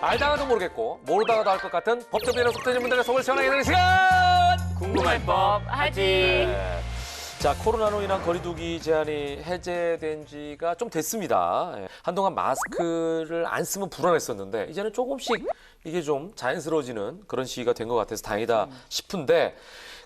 알다가도 모르겠고 모르다가도 알 것 같은 법적 변호 속되는 분들의 속을 시원하게 내는 시간! 궁금할 법 하지. 네. 자, 코로나로 인한 거리두기 제한이 해제된 지가 좀 됐습니다. 예. 한동안 마스크를 안 쓰면 불안했었는데 이제는 조금씩 이게 좀 자연스러워지는 그런 시기가 된 것 같아서 다행이다 싶은데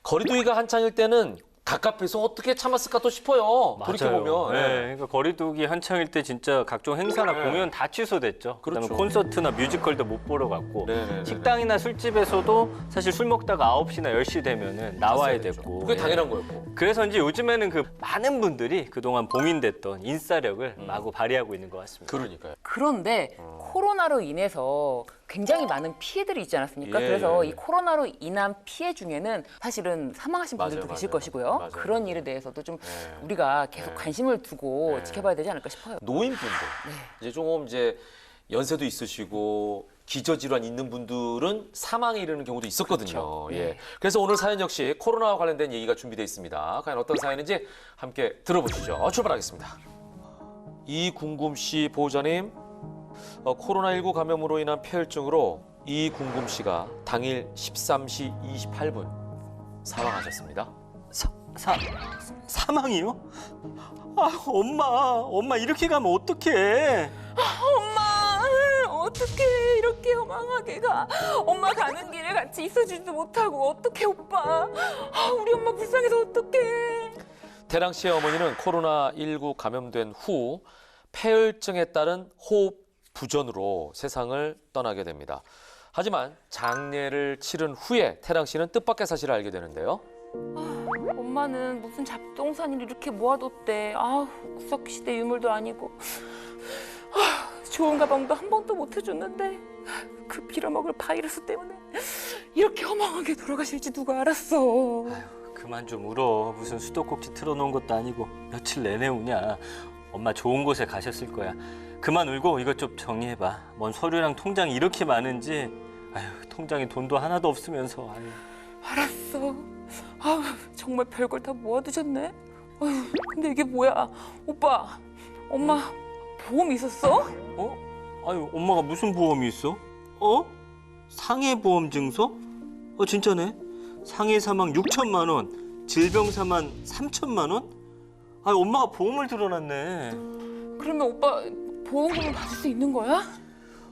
거리두기가 한창일 때는 가깝해서 어떻게 참았을까 또 싶어요. 돌이켜보면. 네. 예. 그러니까 거리두기 한창일 때 진짜 각종 행사나 네. 공연 다 취소됐죠. 그렇죠. 그다음에 콘서트나 뮤지컬도 못 보러 갔고 네네네. 식당이나 술집에서도 사실 술 먹다가 9시나 10시 되면은 나와야 됐고. 그게 당연한 거였고. 그래서인지 요즘에는 그 많은 분들이 그동안 봉인됐던 인싸력을 마구 발휘하고 있는 것 같습니다. 그러니까요. 그런데 코로나로 인해서 굉장히 많은 피해들이 있지 않았습니까? 예, 그래서 예. 이 코로나로 인한 피해 중에는 사실은 사망하신 분들도 맞아요, 계실 맞아요. 것이고요. 맞아요. 그런 일에 대해서도 좀 예. 우리가 계속 예. 관심을 두고 예. 지켜봐야 되지 않을까 싶어요. 노인분들 이제 조금 이제 연세도 있으시고 기저질환 있는 분들은 사망에 이르는 경우도 있었거든요. 그렇죠. 예. 네. 그래서 오늘 사연 역시 코로나와 관련된 얘기가 준비되어 있습니다. 과연 어떤 사연인지 함께 들어보시죠. 출발하겠습니다. 이궁금 씨 보호자님, 코로나19 감염으로 인한 폐혈증으로 이궁금 씨가 당일 13시 28분 사망하셨습니다. 사망이요? 아, 엄마 이렇게 가면 어떡해? 엄마, 어떻게 이렇게 허망하게 가? 엄마 가는 길에 같이 있어주지도 못하고 어떡해 오빠? 우리 엄마 불쌍해서 어떡해? 태랑 씨의 어머니는 코로나19 감염된 후 폐혈증에 따른 호흡 부전으로 세상을 떠나게 됩니다. 하지만 장례를 치른 후에 태랑 씨는 뜻밖의 사실을 알게 되는데요. 엄마는 무슨 잡동사니를 이렇게 모아뒀대. 구석시대 유물도 아니고. 좋은 가방도 한 번도 못 해줬는데 그 빌어먹을 바이러스 때문에 이렇게 허망하게 돌아가실지 누가 알았어. 그만 좀 울어. 무슨 수도꼭지 틀어놓은 것도 아니고 며칠 내내 우냐. 엄마 좋은 곳에 가셨을 거야. 그만 울고 이것 좀 정리해봐. 뭔 서류랑 통장이 이렇게 많은지. 통장에 돈도 하나도 없으면서. 알았어. 정말 별걸 다 모아두셨네. 근데 이게 뭐야? 오빠, 엄마 보험 있었어? 엄마가 무슨 보험이 있어? 상해보험 증서? 진짜네. 상해 사망 6천만 원, 질병 사망 3천만 원? 엄마가 보험을 들어놨네. 그러면 오빠 보험금을 받을 수 있는 거야?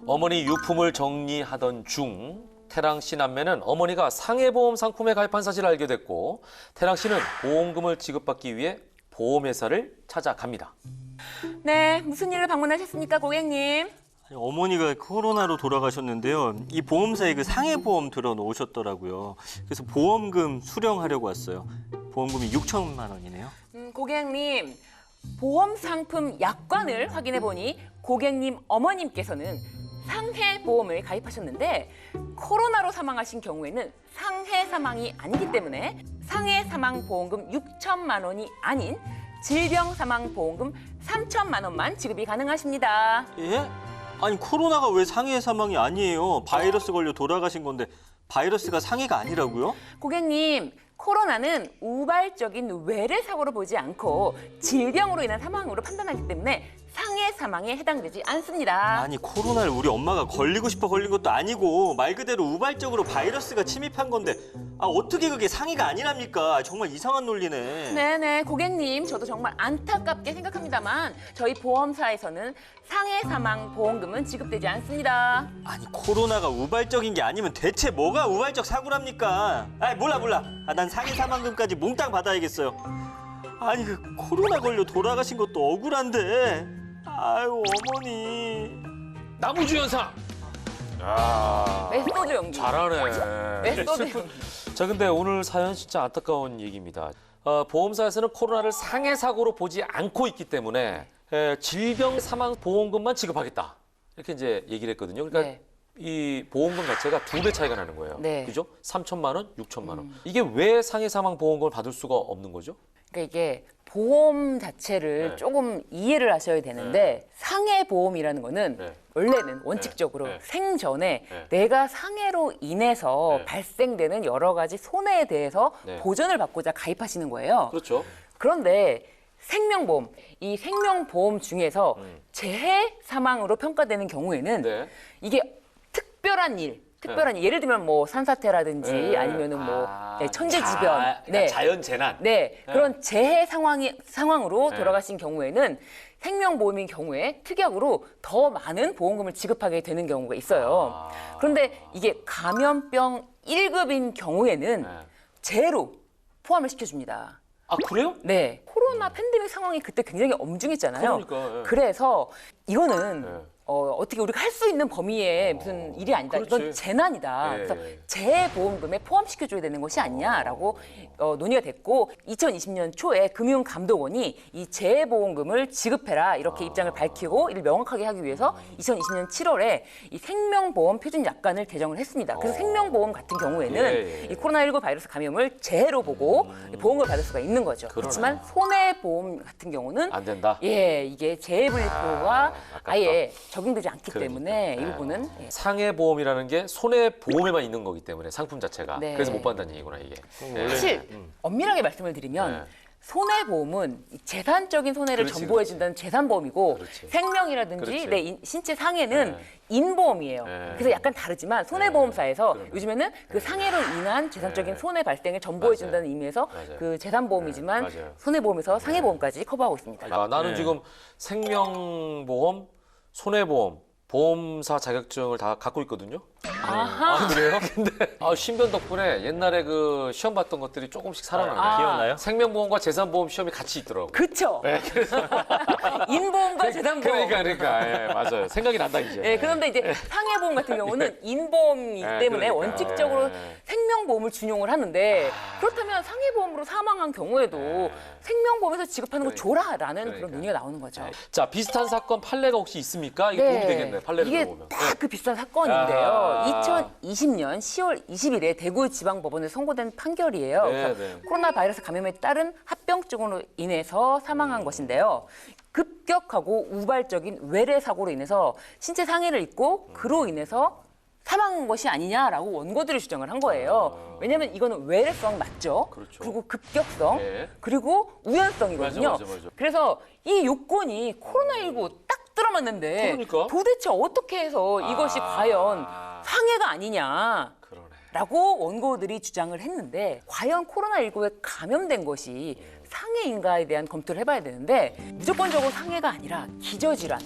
어머니 유품을 정리하던 중 태랑 씨 남매는 어머니가 상해보험 상품에 가입한 사실을 알게 됐고 태랑 씨는 보험금을 지급받기 위해 보험회사를 찾아갑니다. 네, 무슨 일로 방문하셨습니까, 고객님? 어머니가 코로나로 돌아가셨는데요. 이 보험사에 그 상해보험 들어놓으셨더라고요. 그래서 보험금 수령하려고 왔어요. 보험금이 6천만 원이네요. 고객님, 보험 상품 약관을 확인해 보니 고객님 어머님께서는 상해보험을 가입하셨는데 코로나로 사망하신 경우에는 상해 사망이 아니기 때문에 상해 사망 보험금 6천만 원이 아닌 질병 사망 보험금 3천만 원만 지급이 가능하십니다. 예? 아니 코로나가 왜 상해 사망이 아니에요? 바이러스 걸려 돌아가신 건데 바이러스가 상해가 아니라고요? 고객님, 코로나는 우발적인 외래 사고로 보지 않고 질병으로 인한 사망으로 판단하기 때문에 상해 사망에 해당되지 않습니다. 아니 코로나를 우리 엄마가 걸리고 싶어 걸린 것도 아니고 말 그대로 우발적으로 바이러스가 침입한 건데 어떻게 그게 상해가 아니랍니까? 정말 이상한 논리네. 네네, 고객님, 저도 정말 안타깝게 생각합니다만 저희 보험사에서는 상해 사망 보험금은 지급되지 않습니다. 아니 코로나가 우발적인 게 아니면 대체 뭐가 우발적 사고랍니까? 몰라. 난 상해 사망금까지 몽땅 받아야겠어요. 아니 그 코로나 걸려 돌아가신 것도 억울한데. 어머니. 나무주연상. 야, 메소드 연기. 잘하네. 메소드 연기. 자, 근데 오늘 사연 진짜 안타까운 얘기입니다. 보험사에서는 코로나를 상해 사고로 보지 않고 있기 때문에 질병 사망 보험금만 지급하겠다. 이렇게 이제 얘기를 했거든요. 그러니까 네. 이 보험금 자체가 2배 차이가 나는 거예요. 네. 그죠? 3천만 원, 6천만 원. 이게 왜 상해 사망 보험금을 받을 수가 없는 거죠? 그러니까 이게 보험 자체를 네. 조금 이해를 하셔야 되는데 상해 보험이라는 거는 네. 원래는 원칙적으로 네. 생전에 네. 내가 상해로 인해서 네. 발생되는 여러 가지 손해에 대해서 네. 보전을 받고자 가입하시는 거예요. 그렇죠. 그런데 생명보험, 이 생명보험 중에서 재해 사망으로 평가되는 경우에는 네. 이게 특별한 일. 예를 들면 뭐 산사태라든지 네. 아니면은 뭐 아, 천재지변, 그러니까 자연 재난. 네, 그런 재해 상황으로 네. 돌아가신 경우에는 생명보험인 경우에 특약으로 더 많은 보험금을 지급하게 되는 경우가 있어요. 아. 그런데 이게 감염병 1급인 경우에는 네. 제로 포함을 시켜줍니다. 아 그래요? 네, 코로나 팬데믹 상황이 그때 굉장히 엄중했잖아요. 그러니까, 예. 그래서 이거는 네. 어떻게 우리가 할 수 있는 범위에 무슨 일이 아니다. 그렇지. 이건 재난이다. 예, 그래서 예. 재보험금에 포함시켜줘야 되는 것이 아니냐라고 논의가 됐고 2020년 초에 금융감독원이 이 재보험금을 지급해라 이렇게 입장을 밝히고 이를 명확하게 하기 위해서 2020년 7월에 이 생명보험 표준 약관을 개정을 했습니다. 그래서 생명보험 같은 경우에는 예. 이 코로나19 바이러스 감염을 재해로 보고 보험을 받을 수가 있는 거죠. 그러네. 그렇지만 손해보험 같은 경우는 안 된다. 예, 이게 재해분리표가 아깝다. 아예 적용되지 않기 그러니까. 때문에 이 네. 부분은 예. 상해보험이라는 게 손해보험에만 있는 거기 때문에 상품 자체가 네. 그래서 못 받는다는 얘기구나 이게. 네. 사실 엄밀하게 말씀을 드리면 네. 손해보험은 이 재산적인 손해를 그렇지, 전보해준다는 재산보험이고 그렇지. 생명이라든지 그렇지. 내 신체 상해는 네. 인보험이에요. 네. 그래서 약간 다르지만 손해보험사에서 그러네. 요즘에는 그 상해로 인한 재산적인 네. 손해 발생을 전보해준다는 맞아요. 의미에서 맞아요. 그 재산보험이지만 네. 맞아요. 손해보험에서 상해보험까지 커버하고 있습니다. 아, 나는 네. 지금 생명보험, 손해보험, 보험사 자격증을 다 갖고 있거든요. 아하. 그래요? 근데 신변 덕분에 옛날에 그 시험 봤던 것들이 조금씩 살아나네. 아. 기억나요? 생명보험과 재산보험 시험이 같이 있더라고. 그쵸? 인보험과 재산보험. 그러니까 예, 맞아요. 생각이 난다 이제. 예, 그런데 이제 상해보험 같은 경우는 인보험이기 예, 때문에 그러니까. 원칙적으로 예. 생명보험을 준용을 하는데 그렇다면 상해보험으로 사망한 경우에도 생명보험에서 지급하는 거 줘라라는 그러니까. 그런 논의가 나오는 거죠. 자, 비슷한 사건 판례가 혹시 있습니까? 이게 도움이 되겠네. 판례를 이게 들어보면. 딱 그 비슷한 사건인데요. 아하. 2020년 10월 20일에 대구지방법원에 선고된 판결이에요. 네, 그래서 네. 코로나 바이러스 감염에 따른 합병증으로 인해서 사망한 것인데요. 급격하고 우발적인 외래 사고로 인해서 신체 상해를 입고 그로 인해서 사망한 것이 아니냐라고 원고들이 주장을 한 거예요. 왜냐하면 이거는 외래성 맞죠? 그렇죠. 그리고 급격성, 네. 그리고 우연성이거든요. 맞아. 그래서 이 요건이 코로나19 딱 들어맞는데 그러니까. 도대체 어떻게 해서 이것이 과연 상해가 아니냐. 그러네. 라고 원고들이 주장을 했는데 과연 코로나19에 감염된 것이 상해인가에 대한 검토를 해봐야 되는데 무조건적으로 상해가 아니라 기저질환.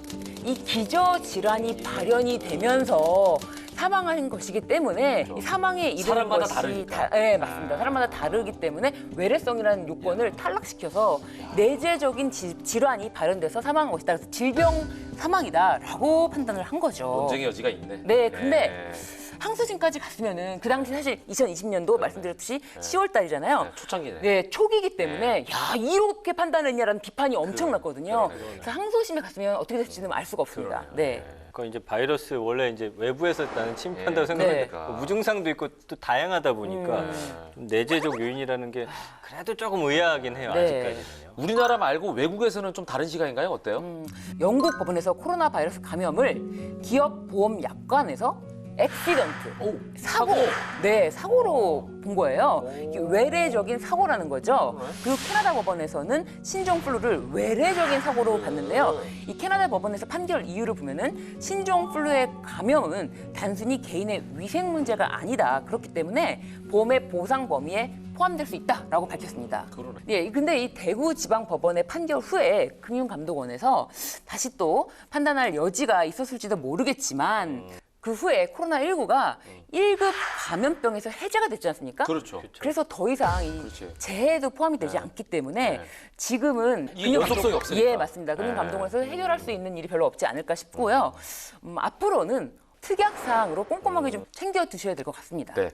이 기저질환이 발현이 되면서 사망한 것이기 때문에 이 사망에 이르는 사람마다 것이 다르니까. 네, 맞습니다. 사람마다 다르기 때문에 외래성이라는 요건을 탈락시켜서 내재적인 질환이 발현돼서 사망한 것이다. 그래서 질병 사망이다라고 판단을 한 거죠. 논쟁의 여지가 있네. 네, 근데 항소심까지 갔으면은 그 당시 사실 2020년도 말씀드렸듯이 10월 달이잖아요. 네, 초창기네. 네, 초기이기 때문에 야 이렇게 판단했냐라는 비판이 엄청났거든요. 그러네. 그래서 항소심에 갔으면 어떻게 될지는 알 수가 없습니다. 네. 그 이제 바이러스 원래 이제 외부에서 나는 침입한다고 생각하는데 네. 뭐 무증상도 있고 또 다양하다 보니까 좀 내재적 요인이라는 게 그래도 조금 의아하긴 해요. 네. 아직까지는요. 우리나라 말고 외국에서는 좀 다른 시각인가요? 어때요? 영국 법원에서 코로나 바이러스 감염을 기업 보험 약관에서 액시던트, 사고, 네, 사고로 본 거예요. 이게 외래적인 사고라는 거죠. 그리고 캐나다 법원에서는 신종플루를 외래적인 사고로 봤는데요. 이 캐나다 법원에서 판결 이유를 보면은 신종플루의 감염은 단순히 개인의 위생 문제가 아니다. 그렇기 때문에 보험의 보상 범위에 포함될 수 있다라고 밝혔습니다. 그러네. 예, 근데 이 대구지방법원의 판결 후에 금융감독원에서 다시 또 판단할 여지가 있었을지도 모르겠지만 그 후에 코로나19가 1급 감염병에서 해제가 됐지 않습니까? 그렇죠. 그래서 더 이상 이 그렇지. 재해도 포함이 되지 않기 때문에 네. 지금은 이게 연속성이 없으니까. 예, 맞습니다. 금융감독원에서 해결할 수 있는 일이 별로 없지 않을까 싶고요. 앞으로는 특약 사항으로 꼼꼼하게 좀 챙겨 두셔야 될 것 같습니다. 네.